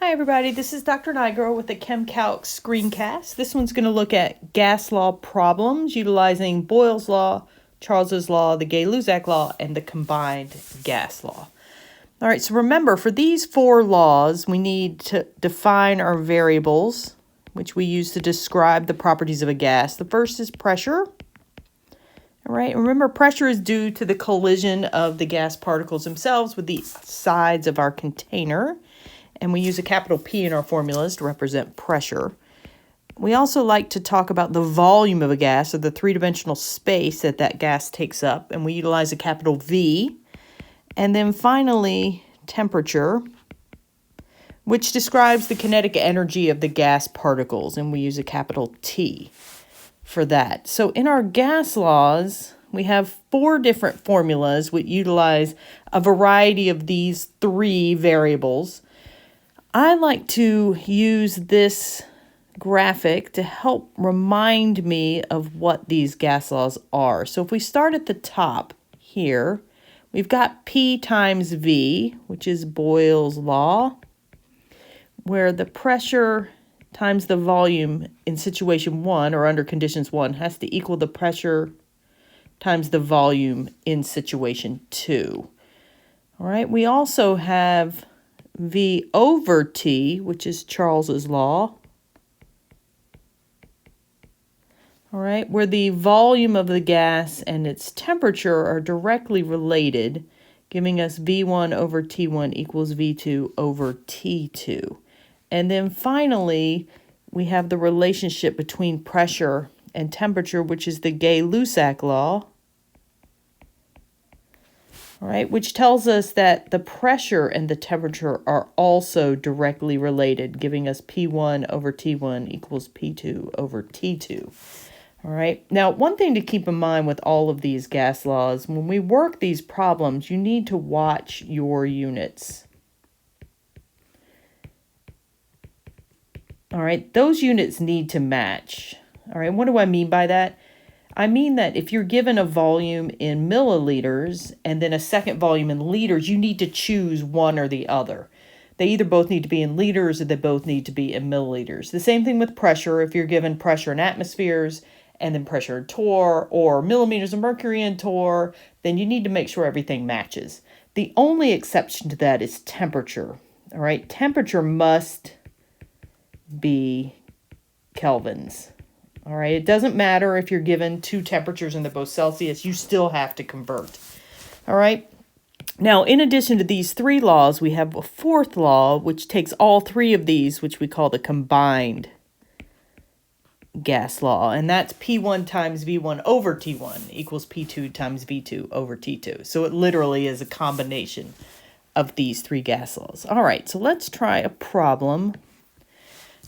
Hi everybody, this is Dr. Nigro with the Chem Calc Screencast. This one's going to look at gas law problems utilizing Boyle's law, Charles's law, the Gay-Lussac law, and the combined gas law. All right, so remember, for these four laws, we need to define our variables, which we use to describe the properties of a gas. The first is pressure. All right, remember, pressure is due to the collision of the gas particles themselves with the sides of our container. And we use a capital P in our formulas to represent pressure. We also like to talk about the volume of a gas, or the three-dimensional space that gas takes up, and we utilize a capital V. And then finally, temperature, which describes the kinetic energy of the gas particles, and we use a capital T for that. So in our gas laws, we have four different formulas which utilize a variety of these three variables. I like to use this graphic to help remind me of what these gas laws are. So if we start at the top here, we've got P times V, which is Boyle's law, where the pressure times the volume in situation 1, or under conditions 1, has to equal the pressure times the volume in situation 2. All right, we also have V over T, which is Charles's law. All right, where the volume of the gas and its temperature are directly related, giving us V1 over T1 equals V2 over T2. And then finally, we have the relationship between pressure and temperature, which is the Gay-Lussac law. All right, which tells us that the pressure and the temperature are also directly related, giving us P1 over T1 equals P2 over T2. All right, now one thing to keep in mind with all of these gas laws, when we work these problems, you need to watch your units. All right, those units need to match. All right, what do I mean by that? I mean that if you're given a volume in milliliters and then a second volume in liters, you need to choose one or the other. They either both need to be in liters or they both need to be in milliliters. The same thing with pressure. If you're given pressure in atmospheres and then pressure in torr, or millimeters of mercury in torr, then you need to make sure everything matches. The only exception to that is temperature. All right, temperature must be kelvins. All right, it doesn't matter if you're given two temperatures and they're both Celsius, you still have to convert. All right, now in addition to these three laws, we have a fourth law which takes all three of these, which we call the combined gas law, and that's P1 times V1 over T1 equals P2 times V2 over T2. So it literally is a combination of these three gas laws. All right, so let's try a problem.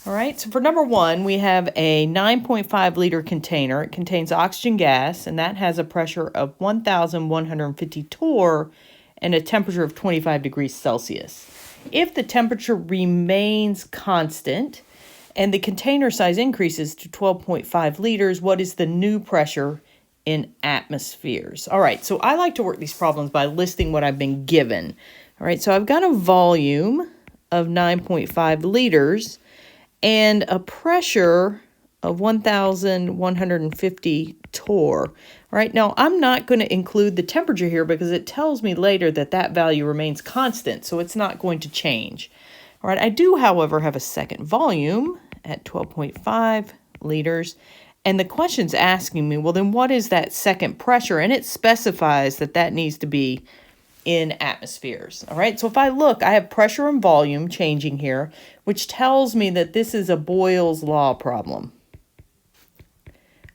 All right, so for number 1, we have a 9.5 liter container. It contains oxygen gas, and that has a pressure of 1,150 torr and a temperature of 25 degrees Celsius. If the temperature remains constant and the container size increases to 12.5 liters, what is the new pressure in atmospheres? All right, so I like to work these problems by listing what I've been given. All right, so I've got a volume of 9.5 liters, and a pressure of 1,150 torr. All right, now I'm not going to include the temperature here because it tells me later that that value remains constant, so it's not going to change. All right, I do, however, have a second volume at 12.5 liters, and the question's asking me, well, then what is that second pressure? And it specifies that that needs to be in atmospheres. All right, so if I look, I have pressure and volume changing here, which tells me that this is a Boyle's law problem.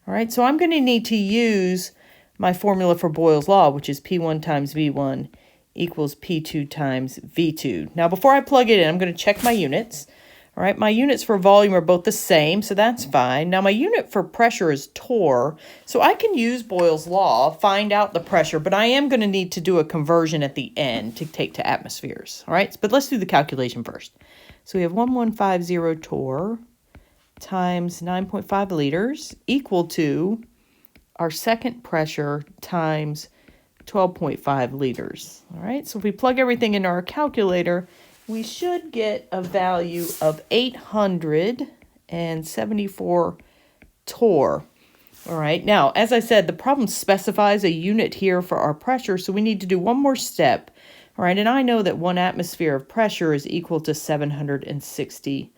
All right, so I'm going to need to use my formula for Boyle's law, which is P1 times V1 equals P2 times V2. Now, before I plug it in, I'm going to check my units. All right, my units for volume are both the same, so that's fine. Now, my unit for pressure is torr, so I can use Boyle's law, find out the pressure, but I am going to need to do a conversion at the end to take to atmospheres. All right, but let's do the calculation first. So we have 1150 torr times 9.5 liters equal to our second pressure times 12.5 liters. All right, so if we plug everything into our calculator, we should get a value of 874 torr. All right, now, as I said, the problem specifies a unit here for our pressure, so we need to do one more step. All right, and I know that 1 atmosphere of pressure is equal to 760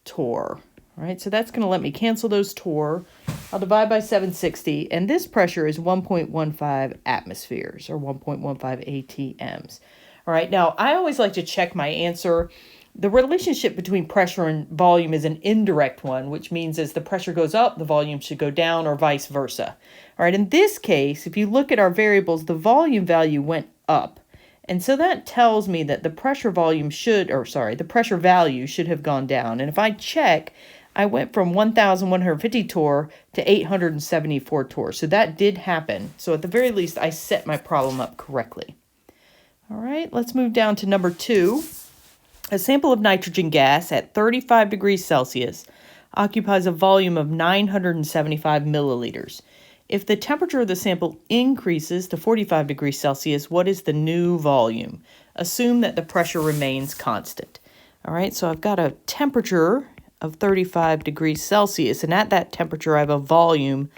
torr. All right, so that's going to let me cancel those torr. I'll divide by 760, and this pressure is 1.15 atmospheres, or 1.15 ATMs. All right, now, I always like to check my answer. The relationship between pressure and volume is an indirect one, which means as the pressure goes up, the volume should go down, or vice versa. All right, in this case, if you look at our variables, the volume value went up. And so that tells me that the pressure value should have gone down. And if I check, I went from 1,150 torr to 874 torr. So that did happen. So at the very least, I set my problem up correctly. All right, let's move down to number 2. A sample of nitrogen gas at 35 degrees Celsius occupies a volume of 975 milliliters. If the temperature of the sample increases to 45 degrees Celsius, what is the new volume? Assume that the pressure remains constant. All right, so I've got a temperature of 35 degrees Celsius, and at that temperature, I have a volume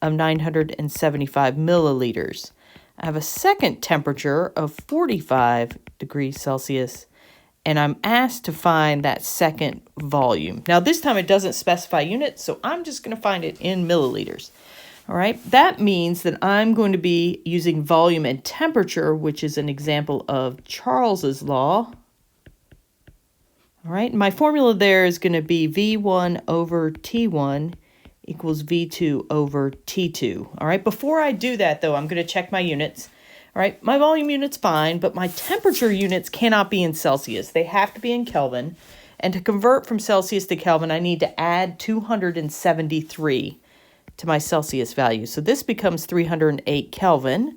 of 975 milliliters. I have a second temperature of 45 degrees Celsius, and I'm asked to find that second volume. Now, this time it doesn't specify units, so I'm just going to find it in milliliters. All right, that means that I'm going to be using volume and temperature, which is an example of Charles's law. All right, my formula there is going to be V1 over T1 equals V2 over T2. All right, before I do that, though, I'm going to check my units. All right, my volume unit's fine, but my temperature units cannot be in Celsius. They have to be in Kelvin. And to convert from Celsius to Kelvin, I need to add 273 to my Celsius value. So this becomes 308 Kelvin,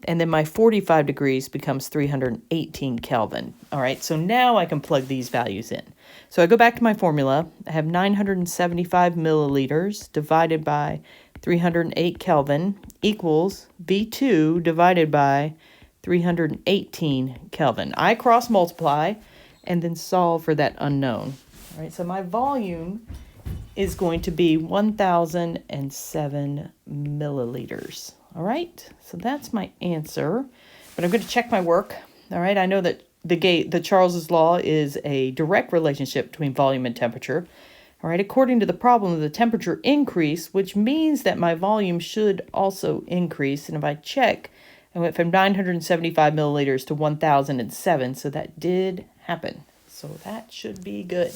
and then my 45 degrees becomes 318 Kelvin. All right, so now I can plug these values in. So I go back to my formula. I have 975 milliliters divided by 308 Kelvin equals V2 divided by 318 Kelvin. I cross multiply and then solve for that unknown. All right, so my volume is going to be 1,007 milliliters. All right, so that's my answer. But I'm going to check my work. All right, I know that the Charles's law is a direct relationship between volume and temperature. All right, according to the problem, the temperature increased, which means that my volume should also increase. And if I check, I went from 975 milliliters to 1,007, so that did happen. So that should be good.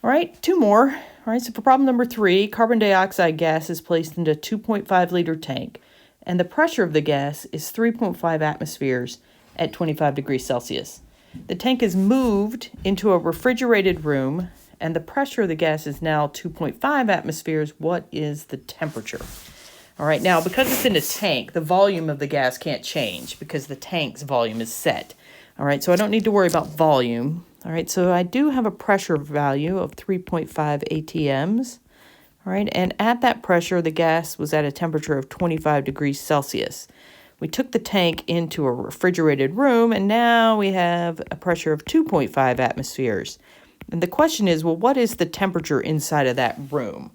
All right, 2 more. All right, so for problem number 3, carbon dioxide gas is placed into a 2.5 liter tank, and the pressure of the gas is 3.5 atmospheres at 25 degrees Celsius. The tank is moved into a refrigerated room, and the pressure of the gas is now 2.5 atmospheres. What is the temperature? All right, now because it's in a tank, the volume of the gas can't change because the tank's volume is set. All right, so I don't need to worry about volume. All right, so I do have a pressure value of 3.5 ATMs. All right, and at that pressure, the gas was at a temperature of 25 degrees Celsius. We took the tank into a refrigerated room, and now we have a pressure of 2.5 atmospheres. And the question is, well, what is the temperature inside of that room?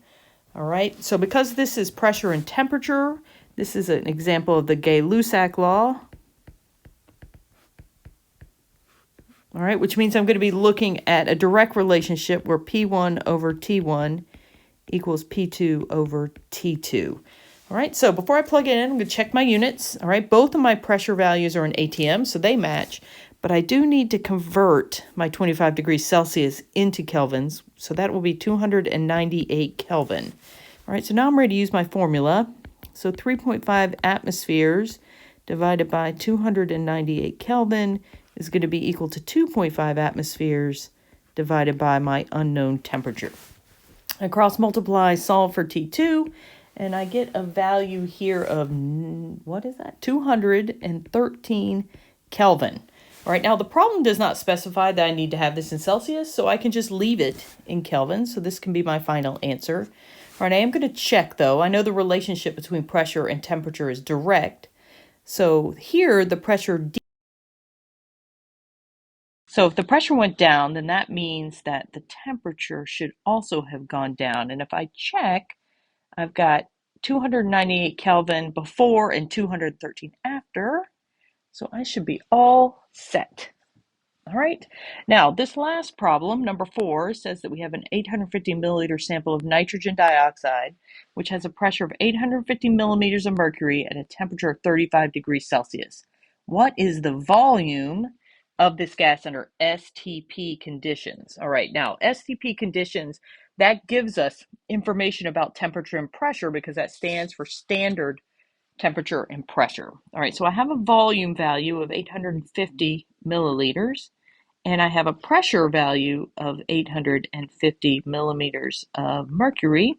All right, so because this is pressure and temperature, this is an example of the Gay-Lussac law. All right, which means I'm going to be looking at a direct relationship where P1 over T1 equals P2 over T2. All right, so before I plug it in, I'm going to check my units. All right, both of my pressure values are in ATM, so they match. But I do need to convert my 25 degrees Celsius into kelvins, so that will be 298 Kelvin. All right, so now I'm ready to use my formula. So 3.5 atmospheres divided by 298 Kelvin is going to be equal to 2.5 atmospheres divided by my unknown temperature. I cross multiply, solve for T2, and I get a value here of, what is that? 213 Kelvin. All right, now the problem does not specify that I need to have this in Celsius, so I can just leave it in Kelvin. So this can be my final answer. All right, I am going to check, though. I know the relationship between pressure and temperature is direct. So here, the pressure So if the pressure went down, then that means that the temperature should also have gone down. And if I check, I've got 298 Kelvin before and 213 after. So I should be all set. All right. Now, this last problem, number 4, says that we have an 850 milliliter sample of nitrogen dioxide, which has a pressure of 850 millimeters of mercury at a temperature of 35 degrees Celsius. What is the volume of this gas under STP conditions? All right. Now, STP conditions, that gives us information about temperature and pressure because that stands for standard temperature and pressure. All right. So I have a volume value of 850 milliliters. And I have a pressure value of 850 millimeters of mercury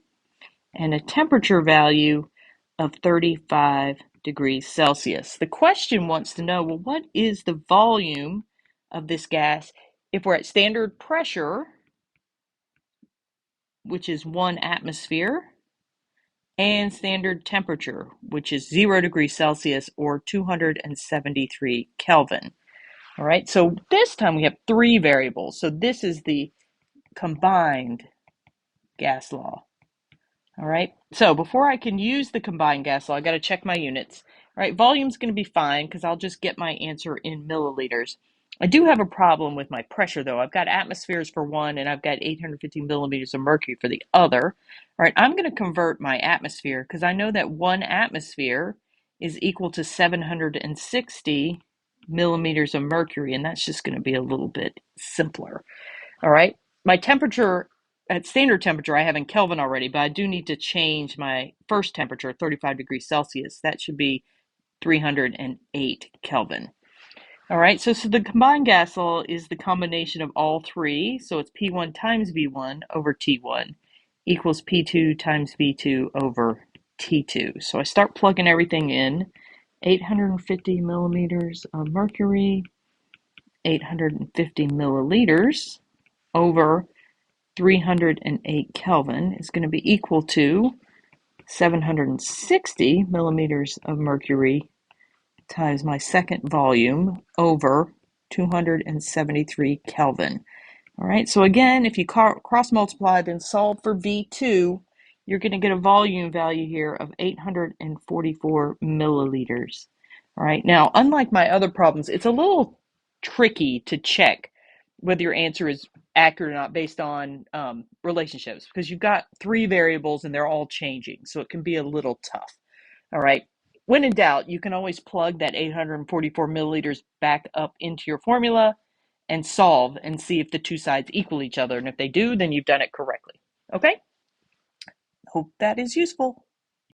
and a temperature value of 35 degrees Celsius. The question wants to know, well, what is the volume of this gas if we're at standard pressure, which is 1 atmosphere, and standard temperature, which is 0 degrees Celsius or 273 Kelvin. All right, so this time we have 3 variables. So this is the combined gas law. All right, so before I can use the combined gas law, I got to check my units. All right, volume's going to be fine because I'll just get my answer in milliliters. I do have a problem with my pressure though. I've got atmospheres for one and I've got 850 millimeters of mercury for the other. All right, I'm going to convert my atmosphere because I know that 1 atmosphere is equal to 760 millimeters of mercury, and that's just going to be a little bit simpler. All right, my temperature at standard temperature I have in Kelvin already, but I do need to change my first temperature, 35 degrees Celsius. That should be 308 Kelvin. All right, so the combined gas law is the combination of all 3. So it's P1 times V1 over T1 equals P2 times V2 over T2. So I start plugging everything in. 850 millimeters of mercury, 850 milliliters over 308 Kelvin is going to be equal to 760 millimeters of mercury times my second volume over 273 Kelvin. All right, so again, if you cross multiply, then solve for V2, you're going to get a volume value here of 844 milliliters. All right, now, unlike my other problems, it's a little tricky to check whether your answer is accurate or not based on relationships because you've got 3 variables and they're all changing, so it can be a little tough. All right, when in doubt, you can always plug that 844 milliliters back up into your formula and solve and see if the 2 sides equal each other. And if they do, then you've done it correctly. Okay? Hope that is useful.